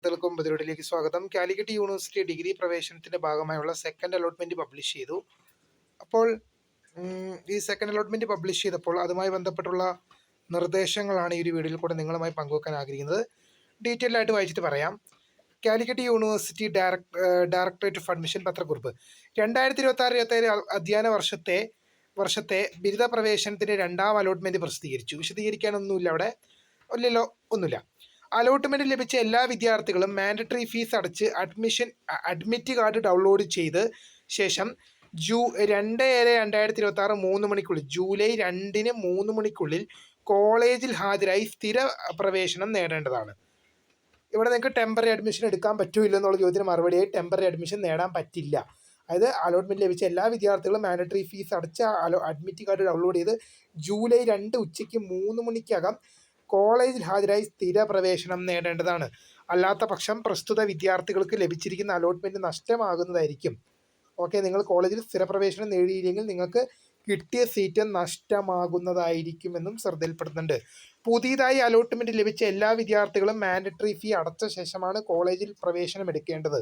വിദ്യാർത്ഥികൾക്കും പ്രതിരോധത്തിലേക്ക് സ്വാഗതം. Calicut university degree പ്രവേശനത്തിന്റെ ഭാഗമായുള്ള സെക്കൻഡ് അലോട്ട്മെന്റ് പബ്ലിഷ് ചെയ്തു. അപ്പോൾ ഈ സെക്കൻഡ് അലോട്ട്മെന്റ് പബ്ലിഷ് ചെയ്തപ്പോൾ അതുമായി ബന്ധപ്പെട്ടുള്ള നിർദ്ദേശങ്ങളാണ് ഈ ഒരു വീഡിയോയിൽ കൂടെ നിങ്ങളുമായി പങ്കുവെക്കാൻ ആഗ്രഹിക്കുന്നത്. ഡീറ്റെയിൽ ആയിട്ട് വായിച്ചിട്ട് പറയാം. Calicut University Directorate of Admission പത്രക്കുറിപ്പ് 2026-27 അധ്യയന വർഷത്തെ ബിരുദ പ്രവേശനത്തിന്റെ രണ്ടാം അലോട്ട്മെന്റ് പ്രസിദ്ധീകരിച്ചു. വിശദീകരിക്കാനൊന്നുമില്ല അവിടെ, ഇല്ലല്ലോ, ഒന്നുമില്ല. അലോട്ട്മെന്റ് ലഭിച്ച എല്ലാ വിദ്യാർത്ഥികളും മാൻഡറ്ററി ഫീസ് അടച്ച് അഡ്മിറ്റ് കാർഡ് ഡൗൺലോഡ് ചെയ്ത് ശേഷം 2/7/2026 3 മണിക്കുള്ളിൽ ജൂലൈ 2-ന് 3 മണിക്കുള്ളിൽ കോളേജിൽ ഹാജരായി സ്ഥിര പ്രവേശനം നേടേണ്ടതാണ്. ഇവിടെ നിങ്ങൾക്ക് ടെമ്പററി അഡ്മിഷൻ എടുക്കാൻ പറ്റൂല്ല എന്നുള്ള ചോദ്യത്തിന് മറുപടിയായി ടെമ്പററി അഡ്മിഷൻ നേടാൻ പറ്റില്ല. അതായത് അലോട്ട്മെന്റ് ലഭിച്ച എല്ലാ വിദ്യാർത്ഥികളും മാൻഡറ്ററി ഫീസ് അടച്ച് അഡ്മിറ്റ് കാർഡ് ഡൗൺലോഡ് ചെയ്ത് ജൂലൈ 2 ഉച്ചയ്ക്ക് 3 മണിക്കകം കോളേജിൽ ഹാജരായി സ്ഥിര പ്രവേശനം നേടേണ്ടതാണ്. അല്ലാത്ത പക്ഷം പ്രസ്തുത വിദ്യാർത്ഥികൾക്ക് ലഭിച്ചിരിക്കുന്ന അലോട്ട്മെന്റ് നഷ്ടമാകുന്നതായിരിക്കും. ഓക്കെ, നിങ്ങൾ കോളേജിൽ സ്ഥിര പ്രവേശനം നേടിയില്ലെങ്കിൽ നിങ്ങൾക്ക് കിട്ടിയ സീറ്റ് നഷ്ടമാകുന്നതായിരിക്കുമെന്നും ശ്രദ്ധയിൽപ്പെടുന്നുണ്ട്. പുതിയതായി അലോട്ട്മെന്റ് ലഭിച്ച എല്ലാ വിദ്യാർത്ഥികളും മാൻഡറ്ററി ഫീ അടച്ച ശേഷമാണ് കോളേജിൽ പ്രവേശനം എടുക്കേണ്ടത്.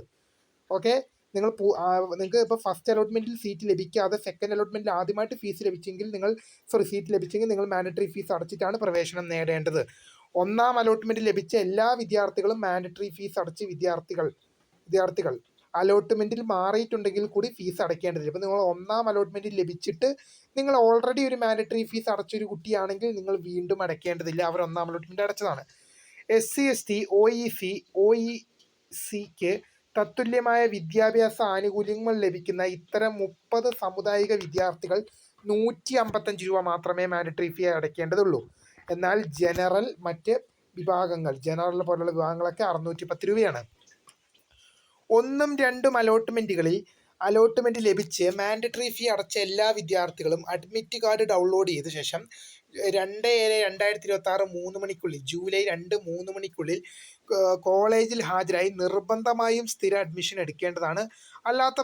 ഓക്കെ, നിങ്ങൾക്ക് ഇപ്പോൾ ഫസ്റ്റ് അലോട്ട്മെന്റിൽ സീറ്റ് ലഭിക്കാതെ സെക്കൻഡ് അലോട്ട്മെന്റിൽ ആദ്യമായിട്ട് സീറ്റ് ലഭിച്ചെങ്കിൽ നിങ്ങൾ മാൻഡറ്ററി ഫീസ് അടച്ചിട്ടാണ് പ്രവേശനം നേടേണ്ടത്. ഒന്നാം അലോട്ട്മെന്റ് ലഭിച്ച എല്ലാ വിദ്യാർത്ഥികളും മാൻഡറ്ററി ഫീസ് അടച്ച് വിദ്യാർത്ഥികൾ അലോട്ട്മെന്റിൽ മാറിയിട്ടുണ്ടെങ്കിൽ കൂടി ഫീസ് അടയ്ക്കേണ്ടതില്ല. ഇപ്പം നിങ്ങൾ ഒന്നാം അലോട്ട്മെന്റിൽ ലഭിച്ചിട്ട് നിങ്ങൾ ഓൾറെഡി ഒരു മാൻഡറ്ററി ഫീസ് അടച്ചൊരു കുട്ടിയാണെങ്കിൽ നിങ്ങൾ വീണ്ടും അടയ്ക്കേണ്ടതില്ല. അവർ ഒന്നാം അലോട്ട്മെന്റ് അടച്ചതാണ്. SC/ST OECക്ക് തത്തുല്യമായ വിദ്യാഭ്യാസ ആനുകൂല്യങ്ങൾ ലഭിക്കുന്ന ഇത്തരം 30 സമുദായിക വിദ്യാർത്ഥികൾ 155 രൂപ മാത്രമേ മാൻഡറ്ററി ഫീ അടയ്ക്കേണ്ടതുള്ളൂ. എന്നാൽ ജനറൽ പോലുള്ള വിഭാഗങ്ങളൊക്കെ 610 രൂപയാണ്. 1ഉം 2ഉം അലോട്ട്മെന്റ് ലഭിച്ച് മാൻഡറ്ററി ഫീ അടച്ച എല്ലാ വിദ്യാർത്ഥികളും അഡ്മിറ്റ് കാർഡ് ഡൗൺലോഡ് ചെയ്ത ശേഷം 2/7/2026 3 മണിക്കുള്ളിൽ ജൂലൈ 2 3 മണിക്കുള്ളിൽ കോളേജിൽ ഹാജരായി നിർബന്ധമായും സ്ഥിര അഡ്മിഷൻ എടുക്കേണ്ടതാണ്. അല്ലാത്ത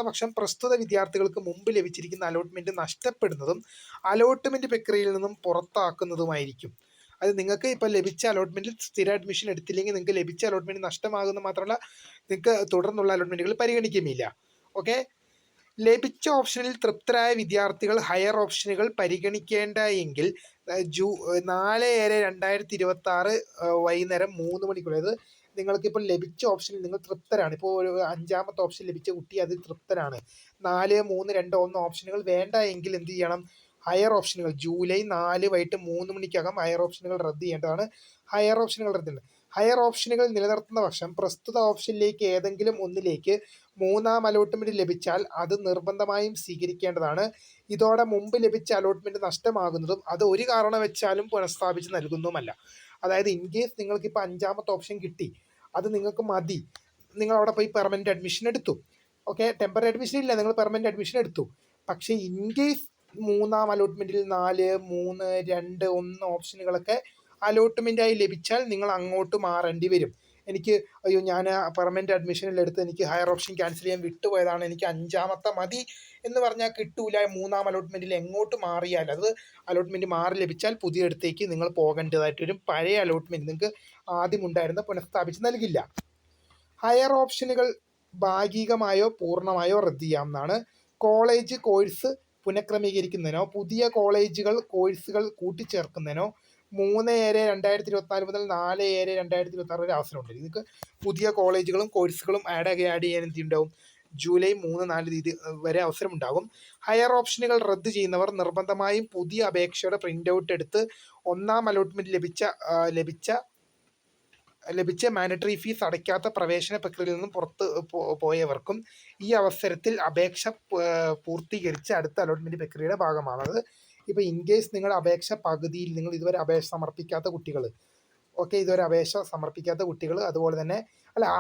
പക്ഷം പ്രസ്തുത വിദ്യാർത്ഥികൾക്ക് മുമ്പ് ലഭിച്ചിരിക്കുന്ന അലോട്ട്മെന്റ് നഷ്ടപ്പെടുന്നതും അലോട്ട്മെന്റ് പ്രക്രിയയിൽ നിന്നും പുറത്താക്കുന്നതുമായിരിക്കും. അത് നിങ്ങൾക്ക് ഇപ്പോൾ ലഭിച്ച അലോട്ട്മെന്റിൽ സ്ഥിര അഡ്മിഷൻ എടുത്തില്ലെങ്കിൽ നിങ്ങൾക്ക് ലഭിച്ച അലോട്ട്മെന്റ് നഷ്ടമാകുന്നത് മാത്രമല്ല, നിങ്ങൾക്ക് തുടർന്നുള്ള അലോട്ട്മെന്റുകൾ പരിഗണിക്കുമില്ല. ഓക്കെ, ലഭിച്ച ഓപ്ഷനിൽ തൃപ്തരായ വിദ്യാർത്ഥികൾ ഹയർ ഓപ്ഷനുകൾ പരിഗണിക്കേണ്ട എങ്കിൽ 4/7/2026 വൈകുന്നേരം 3 മണിക്കുള്ളിൽ, അതായത് നിങ്ങൾക്കിപ്പോൾ ലഭിച്ച ഓപ്ഷനിൽ നിങ്ങൾ തൃപ്തരാണ്. ഇപ്പോൾ ഒരു 5ാമത്തെ ഓപ്ഷൻ ലഭിച്ച കുട്ടി അതിൽ തൃപ്തനാണ്. 4, 3, 2, 1 ഓപ്ഷനുകൾ വേണ്ട എങ്കിൽ എന്ത് ചെയ്യണം? ഹയർ ഓപ്ഷനുകൾ ജൂലൈ 4 വൈകിട്ട് 3 മണിക്കകം ഹയർ ഓപ്ഷനുകൾ റദ്ദ് ചെയ്യേണ്ടതാണ്. ഹയർ ഓപ്ഷനുകൾ നിലനിർത്തുന്ന പക്ഷം പ്രസ്തുത ഓപ്ഷനിലേക്ക് ഏതെങ്കിലും ഒന്നിലേക്ക് 3ആം അലോട്ട്മെന്റ് ലഭിച്ചാൽ അത് നിർബന്ധമായും സ്വീകരിക്കേണ്ടതാണ്. ഇതോടെ മുമ്പ് ലഭിച്ച അലോട്ട്മെന്റ് നഷ്ടമാകുന്നതും അത് ഒരു കാരണവശാലും പുനഃസ്ഥാപിച്ച് നൽകുന്നതുമല്ല. അതായത് ഇൻ കേസ് നിങ്ങൾക്കിപ്പോൾ 5ാമത്തെ ഓപ്ഷൻ കിട്ടി, അത് നിങ്ങൾക്ക് മതി, നിങ്ങൾ അവിടെ പോയി പെർമനന്റ് അഡ്മിഷൻ എടുത്തു. ഓക്കെ, ടെമ്പററി അഡ്മിഷൻ ഇല്ല, നിങ്ങൾ പെർമനന്റ് അഡ്മിഷൻ എടുത്തു. പക്ഷേ ഇൻ കേസ് 3ആം അലോട്ട്മെന്റിൽ 4, 3, 2, 1 ഓപ്ഷനുകളൊക്കെ അലോട്ട്മെന്റായി ലഭിച്ചാൽ നിങ്ങൾ അങ്ങോട്ട് മാറേണ്ടി വരും. ഞാൻ പെർമനന്റ് അഡ്മിഷനിൽ എടുത്ത് എനിക്ക് ഹയർ ഓപ്ഷൻ ക്യാൻസൽ ചെയ്യാൻ വിട്ടുപോയതാണ്, എനിക്ക് 5ാമത്തെ മതി എന്ന് പറഞ്ഞാൽ കിട്ടൂല. 3ആം അലോട്ട്മെന്റിൽ എങ്ങോട്ട് മാറിയാൽ അത് അലോട്ട്മെന്റ് മാറി ലഭിച്ചാൽ പുതിയയിടത്തേക്ക് നിങ്ങൾ പോകേണ്ടതായിട്ട് വരും. പഴയ അലോട്ട്മെന്റ് നിങ്ങൾക്ക് ആദ്യം ഉണ്ടായിരുന്ന പുനഃസ്ഥാപിച്ച് നൽകില്ല. ഹയർ ഓപ്ഷനുകൾ ഭാഗികമായോ പൂർണ്ണമായോ റദ്ദ് ചെയ്യാവുന്നതാണ്. കോളേജ് കോഴ്സ് പുനഃക്രമീകരിക്കുന്നതിനോ പുതിയ കോഴ്സുകൾ കൂട്ടിച്ചേർക്കുന്നതിനോ 3/7/2024 മുതൽ 4/7/2026 വരെ അവസരമുണ്ട്. നിങ്ങൾക്ക് പുതിയ കോളേജുകളും കോഴ്സുകളും ആഡ് ചെയ്യാൻ എന്തുണ്ടാവും? ജൂലൈ 3, 4 തീയതി വരെ അവസരമുണ്ടാകും. ഹയർ ഓപ്ഷനുകൾ റദ്ദ് ചെയ്യുന്നവർ നിർബന്ധമായും പുതിയ അപേക്ഷയുടെ പ്രിന്റ് ഔട്ട് എടുത്ത് 1ആം അലോട്ട്മെന്റ് ലഭിച്ച മാൻഡറ്ററി ഫീസ് അടയ്ക്കാത്ത പ്രവേശന പ്രക്രിയയിൽ നിന്നും പുറത്ത് പോയവർക്കും ഈ അവസരത്തിൽ അപേക്ഷ പൂർത്തീകരിച്ച് അടുത്ത അലോട്ട്മെന്റ് പ്രക്രിയയുടെ ഭാഗമാണത്. ഇപ്പോൾ ഇൻ കേസ് നിങ്ങൾ അപേക്ഷ പകുതിയിൽ നിങ്ങൾ ഇതുവരെ അപേക്ഷ സമർപ്പിക്കാത്ത കുട്ടികൾ, അതുപോലെ തന്നെ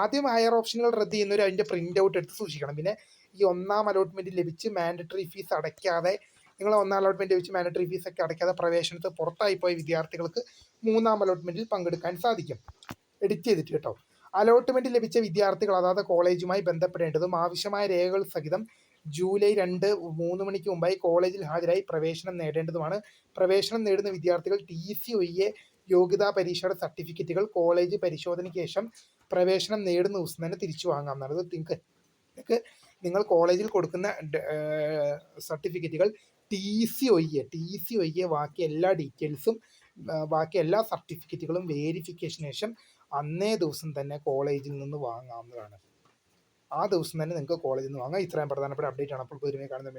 ആദ്യം ഹയർ ഓപ്ഷനുകൾ റദ്ദ് ചെയ്യുന്നവർ അതിൻ്റെ പ്രിന്റ് ഔട്ട് എടുത്ത് സൂക്ഷിക്കണം. പിന്നെ ഈ 1ആം അലോട്ട്മെന്റ് ലഭിച്ച് മാൻഡറ്ററി ഫീസ് അടയ്ക്കാതെ മാൻഡറ്ററി ഫീസ് ഒക്കെ അടയ്ക്കാതെ പ്രവേശനത്തിൽ പുറത്തായി പോയ വിദ്യാർത്ഥികൾക്ക് 3ആം അലോട്ട്മെന്റിൽ പങ്കെടുക്കാൻ സാധിക്കും. എഡിറ്റ് ചെയ്തിട്ട് കേട്ടോ. അലോട്ട്മെന്റ് ലഭിച്ച വിദ്യാർത്ഥികൾ അതാത് കോളേജുമായി ബന്ധപ്പെടേണ്ടതും ആവശ്യമായ രേഖകൾ സഹിതം ജൂലൈ 2 3 മണിക്ക് മുമ്പായി കോളേജിൽ ഹാജരായി പ്രവേശനം നേടേണ്ടതുമാണ്. പ്രവേശനം നേടുന്ന വിദ്യാർത്ഥികൾ TC ഒഴികെ യോഗ്യതാ പരീക്ഷയുടെ സർട്ടിഫിക്കറ്റുകൾ കോളേജ് പരിശോധനയ്ക്ക് ശേഷം പ്രവേശനം നേടുന്ന ദിവസം തന്നെ തിരിച്ചു വാങ്ങാം എന്നുള്ളത്. നിങ്ങൾക്ക് നിങ്ങൾ കോളേജിൽ കൊടുക്കുന്ന സർട്ടിഫിക്കറ്റുകൾ ടി സി ഒഴികെ ബാക്കി എല്ലാ ഡീറ്റെയിൽസും ബാക്കി എല്ലാ സർട്ടിഫിക്കറ്റുകളും വെരിഫിക്കേഷന് ശേഷം അന്നേ ദിവസം തന്നെ കോളേജിൽ നിന്ന് വാങ്ങാവുന്നതാണ്. ആ ദിവസം തന്നെ നിങ്ങൾക്ക് കോളേജിൽ നിന്ന് വാങ്ങാം. ഇത്രയും പ്രധാനപ്പെട്ട അപ്ഡേറ്റ് ആണ് അപ്പോൾ പുതിയ കാണുന്ന.